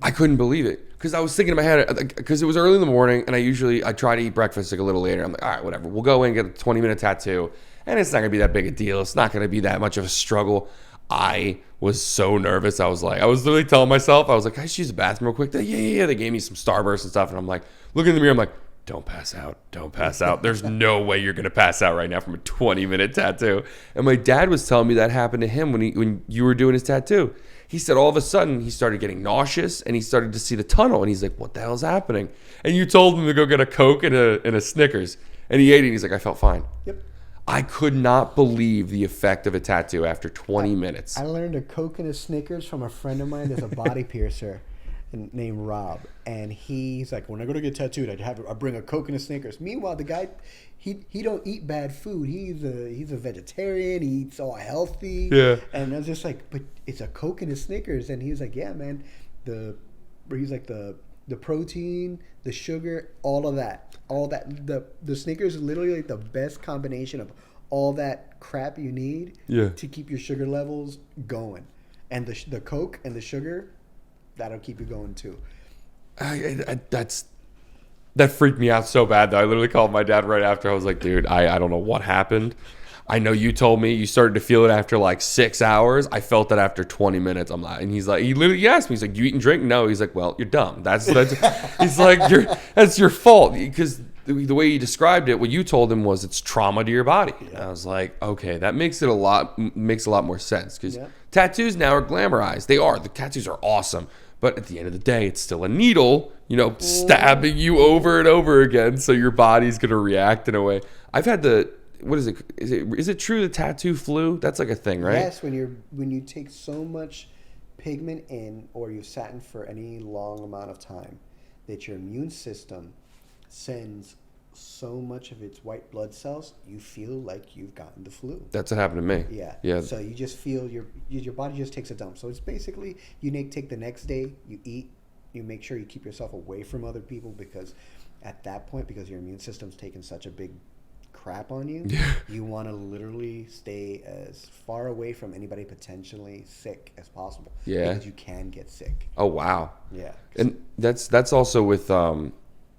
Speaker 1: I couldn't believe it because I was thinking in my head because it was early in the morning and I try to eat breakfast like a little later. I'm like, all right, whatever. We'll go in and get a 20-minute tattoo, and it's not gonna be that big a deal. It's not gonna be that much of a struggle. I was so nervous. I was literally telling myself, I was like, can I just use the bathroom real quick? Yeah. They gave me some Starburst and stuff, and I'm like, looking in the mirror, I'm like, don't pass out. Don't pass out. There's no way you're gonna pass out right now from a 20-minute tattoo. And my dad was telling me that happened to him when you were doing his tattoo. He said all of a sudden he started getting nauseous and he started to see the tunnel, and he's like, what the hell's happening? And you told him to go get a Coke and a Snickers, and he ate it, and he's like, I felt fine.
Speaker 2: Yep.
Speaker 1: I could not believe the effect of a tattoo after 20 minutes.
Speaker 2: I learned a Coke and a Snickers from a friend of mine that's a body piercer named Rob. And he's like, when I go to get tattooed, I bring a Coke and a Snickers. Meanwhile, the guy, he don't eat bad food. He's a vegetarian. He eats all healthy.
Speaker 1: Yeah.
Speaker 2: And I was just like, but it's a Coke and a Snickers. And he was like, yeah, man. The protein, the sugar, all that. The Snickers is literally like the best combination of all that crap you need to keep your sugar levels going. And the Coke and the sugar, that'll keep you going too.
Speaker 1: That freaked me out so bad, though. I literally called my dad right after. I was like, dude, I don't know what happened. I know you told me you started to feel it after like 6 hours. I felt it after 20 minutes. I'm like, and he's like, he literally asked me, he's like, you eat and drink? No. He's like, well, you're dumb. That's he's like, that's your fault. Because the way you described it, what you told him was it's trauma to your body. Yeah. And I was like, okay, that makes a lot more sense. Because tattoos now are glamorized. They are. The tattoos are awesome. But at the end of the day, it's still a needle, stabbing you over and over again. So your body's going to react in a way. I've had what is it? Is it true the tattoo flu? That's like a thing, right?
Speaker 2: Yes, when you take so much pigment in, or you've sat in for any long amount of time, that your immune system sends so much of its white blood cells, you feel like you've gotten the flu.
Speaker 1: That's what happened to me.
Speaker 2: Yeah. So you just feel your body just takes a dump. So it's basically you take the next day, you eat, you make sure you keep yourself away from other people, because at that point, because your immune system's taken such a big crap on you, you want to literally stay as far away from anybody potentially sick as possible.
Speaker 1: Yeah.
Speaker 2: Because you can get sick.
Speaker 1: Oh wow.
Speaker 2: Yeah.
Speaker 1: And that's also with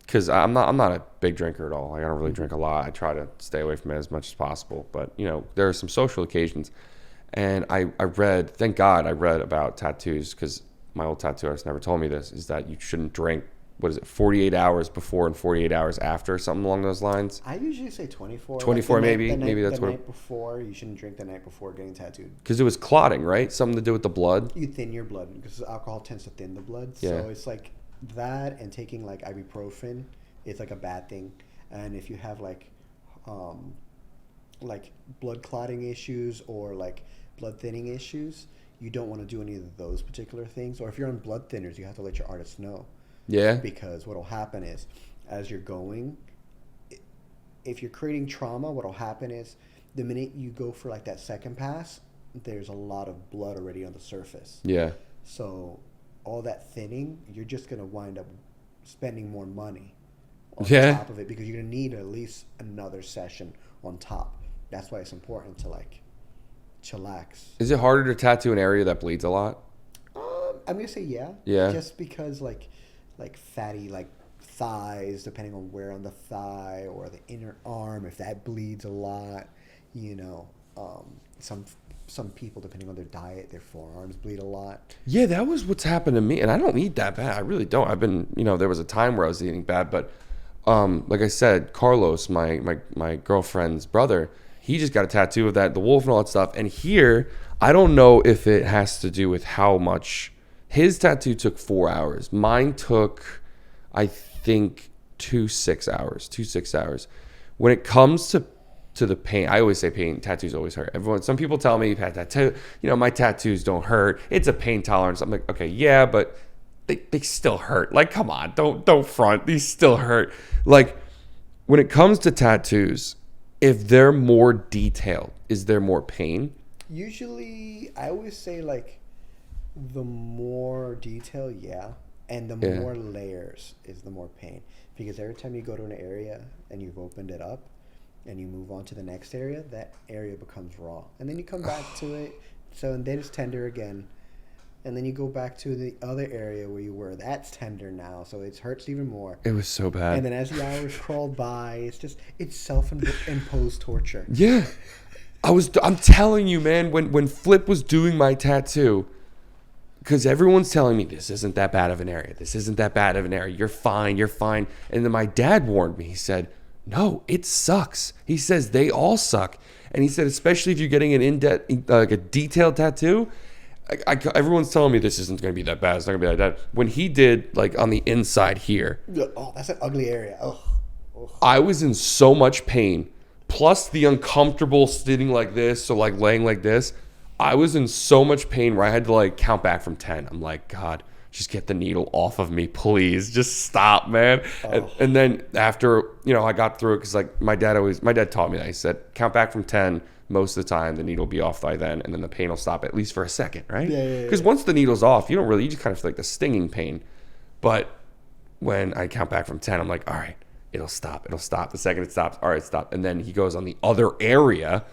Speaker 1: because I'm not a big drinker at all. I don't really drink a lot. I try to stay away from it as much as possible. But there are some social occasions, and I read. Thank God I read about tattoos, because my old tattoo artist never told me this. Is that you shouldn't drink. What is it? 48 hours before and 48 hours after, something along those lines.
Speaker 2: I usually say 24.
Speaker 1: 24 maybe. Maybe that's
Speaker 2: the
Speaker 1: what.
Speaker 2: Night before, you shouldn't drink the night before getting tattooed.
Speaker 1: Because it was clotting, right? Something to do with the blood.
Speaker 2: You thin your blood, because alcohol tends to thin the blood.
Speaker 1: Yeah.
Speaker 2: So it's like that, and taking like ibuprofen, it's like a bad thing. And if you have like blood clotting issues or like blood thinning issues, you don't want to do any of those particular things. Or if you're on blood thinners, you have to let your artist know.
Speaker 1: Yeah.
Speaker 2: Because what will happen is, as you're going, if you're creating trauma, what will happen is the minute you go for like that second pass, there's a lot of blood already on the surface.
Speaker 1: Yeah.
Speaker 2: So all that thinning, you're just going to wind up spending more money on top of it, because you're going to need at least another session on top. that's why it's important to like chillax.
Speaker 1: Is it harder to tattoo an area that bleeds a lot?
Speaker 2: I'm gonna say yeah.
Speaker 1: Yeah.
Speaker 2: Just because like fatty like thighs, depending on where on the thigh or the inner arm, if that bleeds a lot, you know, some people, depending on their diet, their forearms bleed a lot.
Speaker 1: Yeah, that was what's happened to me, and I don't eat that bad. I really don't. I've been, there was a time where I was eating bad, but like I said, Carlos, my girlfriend's brother, he just got a tattoo of the wolf and all that stuff. And here, I don't know if it has to do with how much. His tattoo took 4 hours. Mine took, I think, 2 6 hours. When it comes to the pain, I always say pain. Tattoos always hurt. Some people tell me you've had tattoo. My tattoos don't hurt. It's a pain tolerance. I'm like, okay, yeah, but they still hurt. Like, come on, don't front. These still hurt. Like, when it comes to tattoos, if they're more detailed, is there more pain?
Speaker 2: Usually, I always say like, the more detail, yeah, and the more layers is the more pain. Because every time you go to an area and you've opened it up and you move on to the next area, that area becomes raw. And then you come back to it, and then it's tender again. And then you go back to the other area where you were. That's tender now, so it hurts even more.
Speaker 1: It was so bad.
Speaker 2: And then as the hours crawl by, it's self-imposed torture.
Speaker 1: Yeah. I'm telling you, man, when Flip was doing my tattoo, because everyone's telling me, this isn't that bad of an area. This isn't that bad of an area. You're fine. And then my dad warned me. He said, no, it sucks. He says they all suck. And he said, especially if you're getting an in-depth, like a detailed tattoo, everyone's telling me this isn't going to be that bad. It's not going to be that bad. When he did, like, on the inside here.
Speaker 2: Oh, that's an ugly area. Oh.
Speaker 1: I was in so much pain. Plus the uncomfortable sitting like this, so like laying like this. I was in so much pain where I had to like count back from 10. I'm like, God, just get the needle off of me, please. Just stop, man. Oh. And then after, I got through it because like my dad taught me that. He said, count back from 10. Most of the time, the needle will be off by then, and then the pain will stop at least for a second, right? Yeah. Because once the needle's off, you just kind of feel like the stinging pain. But when I count back from 10, I'm like, all right, it'll stop. The second it stops, all right, stop. And then he goes on the other area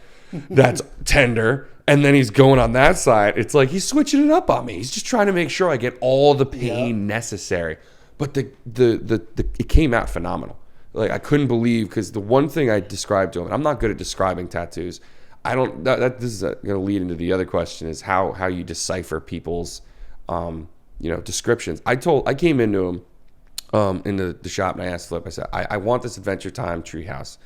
Speaker 1: that's tender, and then he's going on that side. It's like he's switching it up on me. He's just trying to make sure I get all the pain necessary. But it came out phenomenal. Like, I couldn't believe, because the one thing I described to him, and I'm not good at describing tattoos. This is going to lead into the other question, is how you decipher people's descriptions. I came into him into the shop, and I asked Flip, I said, I want this Adventure Time treehouse.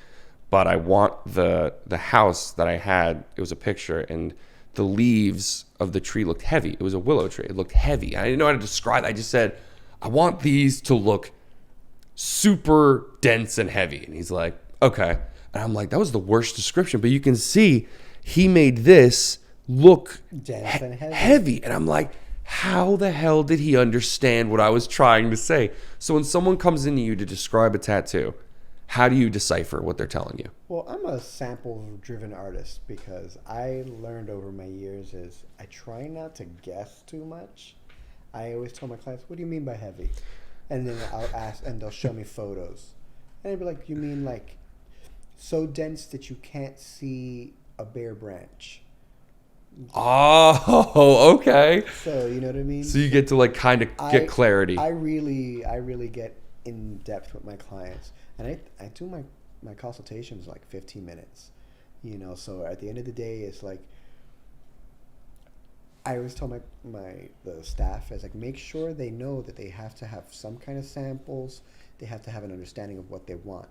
Speaker 1: But I want the house that I had. It was a picture, and the leaves of the tree looked heavy. It was a willow tree. It looked heavy. I didn't know how to describe it. I just said, I want these to look super dense and heavy. And he's like, okay. And I'm like, that was the worst description. But you can see he made this look
Speaker 2: dense and
Speaker 1: heavy. And I'm like, how the hell did he understand what I was trying to say? So when someone comes into you to describe a tattoo, how do you decipher what they're telling you?
Speaker 2: Well, I'm a sample-driven artist because I learned over my years is I try not to guess too much. I always tell my clients, what do you mean by heavy? And then I'll ask, and they'll show me photos. And I'd be like, you mean like so dense that you can't see a bare branch?
Speaker 1: Oh, okay.
Speaker 2: So, you know what I mean?
Speaker 1: So you get to like kind of get clarity.
Speaker 2: I really get in depth with my clients. And I do my consultations like 15 minutes, so at the end of the day, it's like, I always tell the staff, is like, make sure they know that they have to have some kind of samples. They have to have an understanding of what they want.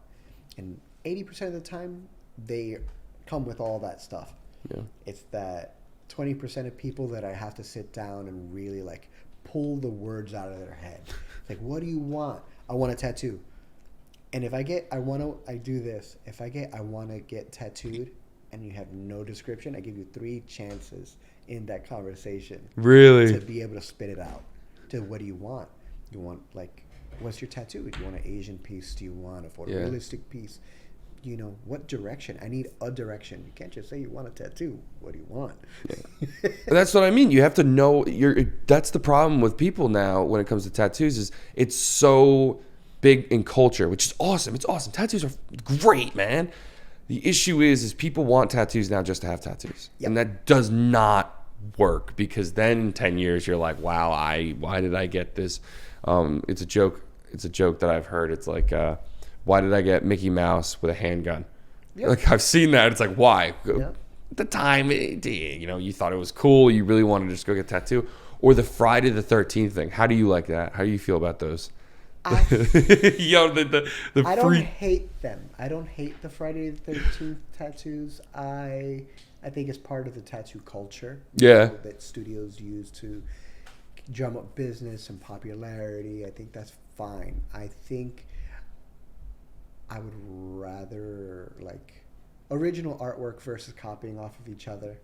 Speaker 2: And 80% of the time, they come with all that stuff.
Speaker 1: Yeah.
Speaker 2: It's that 20% of people that I have to sit down and really like pull the words out of their head. It's like, what do you want? I want a tattoo. And if I want to get tattooed, and you have no description, I give you 3 chances in that conversation.
Speaker 1: Really?
Speaker 2: To be able to spit it out. To what do you want? You want, like, what's your tattoo? Do you want an Asian piece? Do you want a photorealistic piece? What direction? I need a direction. You can't just say you want a tattoo. What do you want?
Speaker 1: Yeah. That's what I mean. You have to know. That's the problem with people now when it comes to tattoos, is it's so big in culture, which is awesome. It's awesome. Tattoos are great, man. The issue is people want tattoos now just to have tattoos.
Speaker 2: Yep.
Speaker 1: And that does not work, because then in 10 years you're like, wow, why did I get this? It's a joke that I've heard. It's like, why did I get Mickey Mouse with a handgun? Yep. Like, I've seen that. It's like, why? Yep. At the time, you thought it was cool. You really wanted to just go get a tattoo. Or the Friday the 13th thing. How do you like that? How do you feel about those?
Speaker 2: I don't hate them. I don't hate the Friday the 13th tattoos. I think it's part of the tattoo culture.
Speaker 1: Yeah.
Speaker 2: That studios use to drum up business and popularity. I think that's fine. I think I would rather like original artwork versus copying off of each other.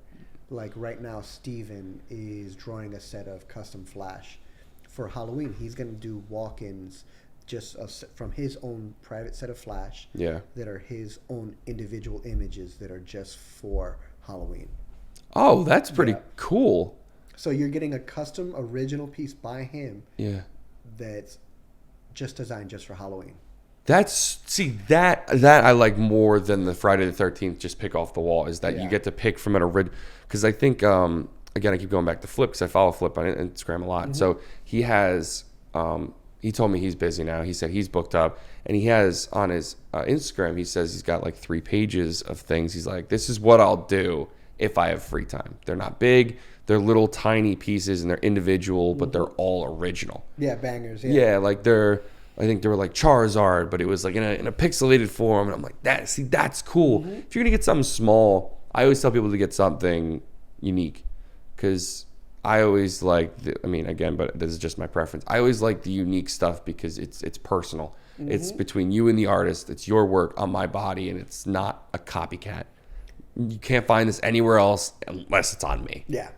Speaker 2: Like right now, Steven is drawing a set of custom flash for Halloween. He's going to do walk-ins just from his own private set of flash that are his own individual images that are just for Halloween.
Speaker 1: Oh, that's pretty cool.
Speaker 2: So you're getting a custom original piece by him that's just designed just for Halloween. That
Speaker 1: I like more than the Friday the 13th just pick off the wall, is that you get to pick from an original. Because I think, again, I keep going back to Flip because I follow Flip on Instagram a lot. Mm-hmm. So he has, he told me he's busy now. He said he's booked up. And he has on his Instagram, he says he's got like 3 pages of things. He's like, this is what I'll do if I have free time. They're not big. They're little tiny pieces and they're individual, but they're all original.
Speaker 2: Yeah, bangers.
Speaker 1: Yeah, like I think they were like Charizard, but it was like in a pixelated form. And I'm like, that's cool. Mm-hmm. If you're going to get something small, I always tell people to get something unique, because I always like, again, but this is just my preference. I always like the unique stuff because it's personal. Mm-hmm. It's between you and the artist. It's your work on my body, and it's not a copycat. You can't find this anywhere else unless it's on me.
Speaker 2: Yeah.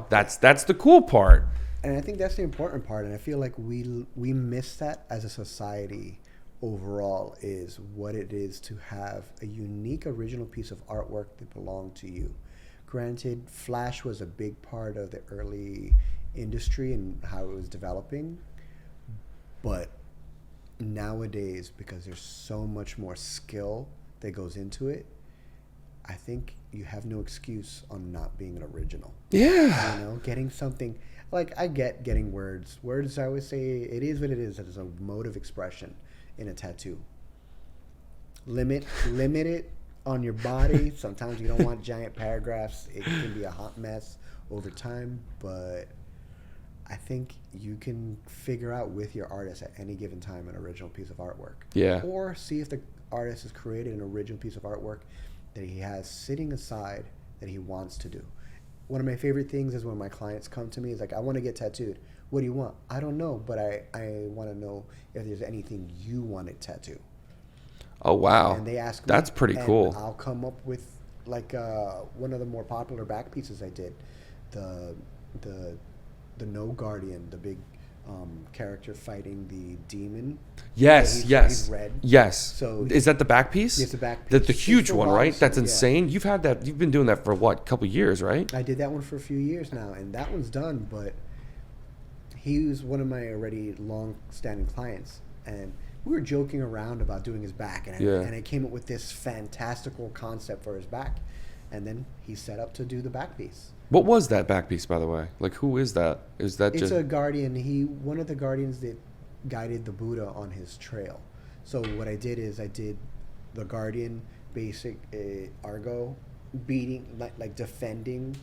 Speaker 1: That's the cool part.
Speaker 2: And I think that's the important part, and I feel like we miss that as a society overall, is what it is to have a unique original piece of artwork that belonged to you. Granted, Flash was a big part of the early industry and how it was developing, but nowadays, because there's so much more skill that goes into it, I think you have no excuse on not being an original.
Speaker 1: Yeah.
Speaker 2: Getting something... Like, I get getting words. Words, I always say, it is what it is. It is a mode of expression in a tattoo. Limit it on your body. Sometimes you don't want giant paragraphs. It can be a hot mess over time. But I think you can figure out with your artist at any given time an original piece of artwork.
Speaker 1: Yeah.
Speaker 2: Or see if the artist has created an original piece of artwork that he has sitting aside that he wants to do. One of my favorite things is when my clients come to me, is like, I want to get tattooed. What do you want? I don't know, but I want to know if there's anything you want to tattoo.
Speaker 1: Oh, wow.
Speaker 2: And they ask me.
Speaker 1: That's pretty cool.
Speaker 2: I'll come up with, like, one of the more popular back pieces I did. The No Guardian, the big character fighting the demon.
Speaker 1: Yes,
Speaker 2: he's red.
Speaker 1: Yes.
Speaker 2: So
Speaker 1: is that the back piece?
Speaker 2: It's the back piece.
Speaker 1: The huge one, right? That's insane. You've had that. You've been doing that for what? A couple years, right?
Speaker 2: I did that one for a few years now, and that one's done. But he was one of my already long-standing clients, and we were joking around about doing his back, and I came up with this fantastical concept for his back, and then he set up to do the back piece.
Speaker 1: What was that back piece, by the way? Like, who is that? It's
Speaker 2: a guardian. One of the guardians that guided the Buddha on his trail. So what I did is I did the guardian basic Argo beating, like defending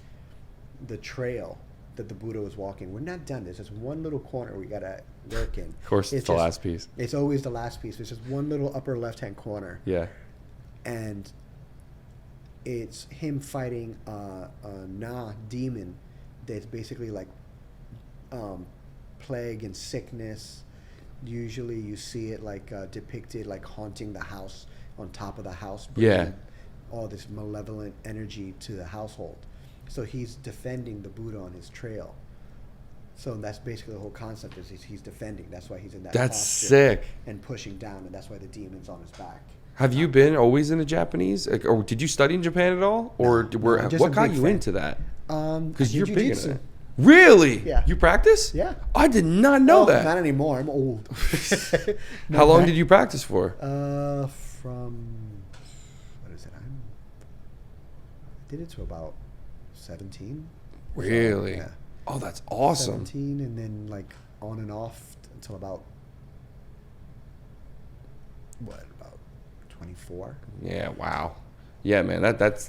Speaker 2: the trail that the Buddha was walking. We're not done. There's just one little corner we gotta work in.
Speaker 1: Of course, it's the last piece.
Speaker 2: It's always the last piece. There's just one little upper left-hand corner.
Speaker 1: Yeah.
Speaker 2: And it's him fighting a demon that's basically like plague and sickness. Usually you see it like depicted like haunting the house, on top of the house, bringing all this malevolent energy to the household. So he's defending the Buddha on his trail. So that's basically the whole concept, is he's defending. That's why he's in that
Speaker 1: That's
Speaker 2: posture
Speaker 1: sick.
Speaker 2: And pushing down, and that's why the demon's on his back.
Speaker 1: Have you been always into Japanese? Like, or did you study in Japan at all? Or what got you into that? Because you're big into it. Really?
Speaker 2: Yeah.
Speaker 1: You practice?
Speaker 2: Yeah.
Speaker 1: I did not know that.
Speaker 2: Not anymore. I'm old.
Speaker 1: How long did you practice for?
Speaker 2: From, what is it? I'm did it to about 17.
Speaker 1: Really?
Speaker 2: So, yeah.
Speaker 1: Oh, that's awesome.
Speaker 2: 17, and then like on and off until about 24.
Speaker 1: Yeah, wow. Yeah, man, that's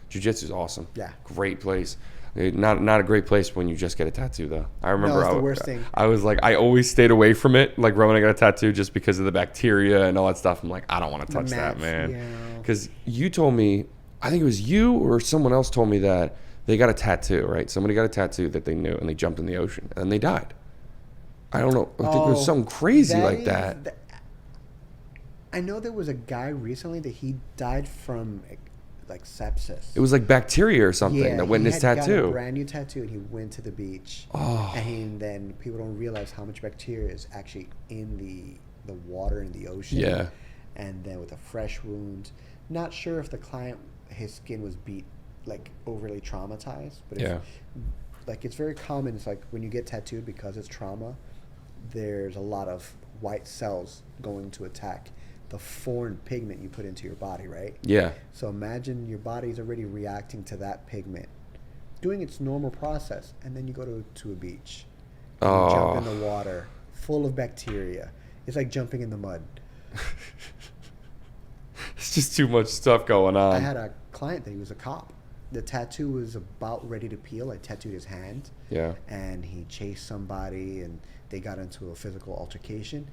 Speaker 1: jiu-jitsu is awesome.
Speaker 2: Yeah.
Speaker 1: Great place. Not a great place when you just get a tattoo though. I remember
Speaker 2: No, it's the worst thing.
Speaker 1: I was like, I always stayed away from it. Like when I got a tattoo, just because of the bacteria and all that stuff. I'm like, I don't want to touch that, man. Because you told me, I think it was you or someone else told me that they got a tattoo, right? Somebody got a tattoo that they knew, and they jumped in the ocean and they died. I don't know. I think it was something crazy like that.
Speaker 2: I know there was a guy recently that he died from like sepsis.
Speaker 1: It was like bacteria or something that went in his tattoo.
Speaker 2: He got a brand new tattoo, and he went to the beach.
Speaker 1: Oh.
Speaker 2: And then people don't realize how much bacteria is actually in the water in the ocean.
Speaker 1: Yeah.
Speaker 2: And then with a fresh wound, not sure if the client, his skin was beat like overly traumatized, but like it's very common. It's like when you get tattooed, because it's trauma, there's a lot of white cells going to attack the foreign pigment you put into your body, right?
Speaker 1: Yeah.
Speaker 2: So imagine your body's already reacting to that pigment, doing its normal process, and then you go to a beach, and you jump in the water full of bacteria. It's like jumping in the mud.
Speaker 1: It's just too much stuff going on.
Speaker 2: I had a client that he was a cop. The tattoo was about ready to peel. I tattooed his hand.
Speaker 1: Yeah.
Speaker 2: And he chased somebody, and they got into a physical altercation.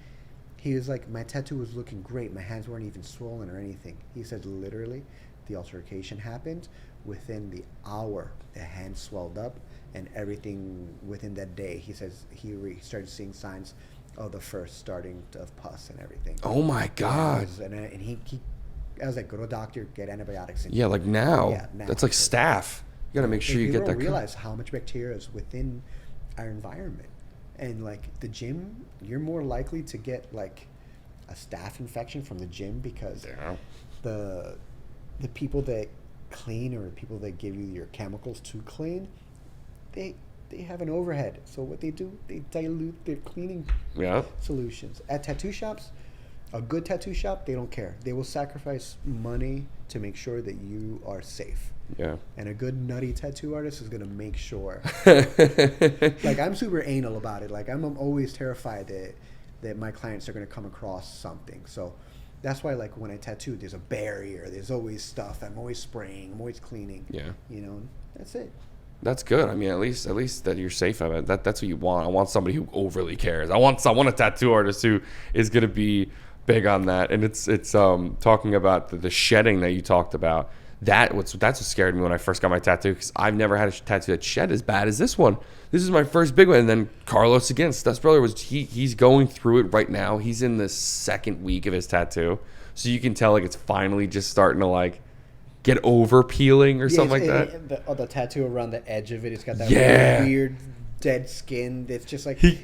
Speaker 2: He was like, my tattoo was looking great. My hands weren't even swollen or anything. He said literally the altercation happened. Within the hour, the hand swelled up, and everything within that day, he says he started seeing signs of the first starting of pus and everything.
Speaker 1: Oh my God.
Speaker 2: And he I was like, go to a doctor, get antibiotics.
Speaker 1: Yeah, like now.
Speaker 2: Yeah, now.
Speaker 1: That's like staph. You got to make sure you get that.
Speaker 2: People don't realize how much bacteria is within our environment. And like the gym, you're more likely to get like a staph infection from the gym because the people that clean or people that give you your chemicals to clean, they have an overhead. So what they do, they dilute their cleaning solutions. At tattoo shops, a good tattoo shop, they don't care. They will sacrifice money to make sure that you are safe.
Speaker 1: Yeah.
Speaker 2: And a good nutty tattoo artist is going to make sure. Like, I'm super anal about it. Like, I'm always terrified that my clients are going to come across something. So that's why, like, when I tattoo, there's a barrier. There's always stuff. I'm always spraying. I'm always cleaning.
Speaker 1: Yeah.
Speaker 2: You know, that's it.
Speaker 1: That's good. I mean, at least that you're safe of it. That's what you want. I want somebody who overly cares. I want a tattoo artist who is going to be big on that. And it's talking about the shedding that you talked about. That's what scared me when I first got my tattoo, because I've never had a tattoo that shed as bad as this one. This is my first big one. And then Carlos, again, Steph's brother, he's going through it right now. He's in the second week of his tattoo, so you can tell like it's finally just starting to like get over peeling or something like that.
Speaker 2: The tattoo around the edge of it, it's got that really weird dead skin. It's just like you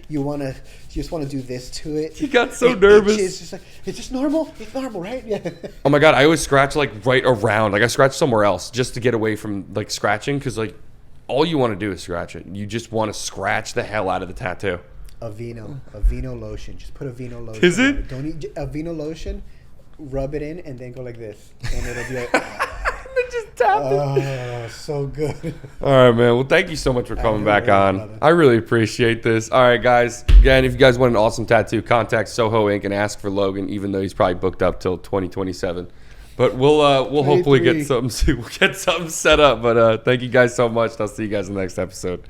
Speaker 2: just want to do this to it.
Speaker 1: He got so nervous.
Speaker 2: It's just like, is this normal? It's normal, right? Yeah.
Speaker 1: Oh my God, I always scratch like right around. Like I scratch somewhere else just to get away from like scratching, because like all you want to do is scratch it. You just want to scratch the hell out of the tattoo. Aveeno lotion. Just put Aveeno lotion.
Speaker 2: Is it? Don't eat Aveeno lotion. Rub it in and then go like this, and it'll be like.
Speaker 1: Just tap it.
Speaker 2: Oh, so good.
Speaker 1: All right, man. Well, thank you so much for coming back on. Brother. I really appreciate this. All right, guys. Again, if you guys want an awesome tattoo, contact Soho Ink and ask for Logan, even though he's probably booked up till 2027. But we'll hopefully get something set up. But thank you guys so much. I'll see you guys in the next episode.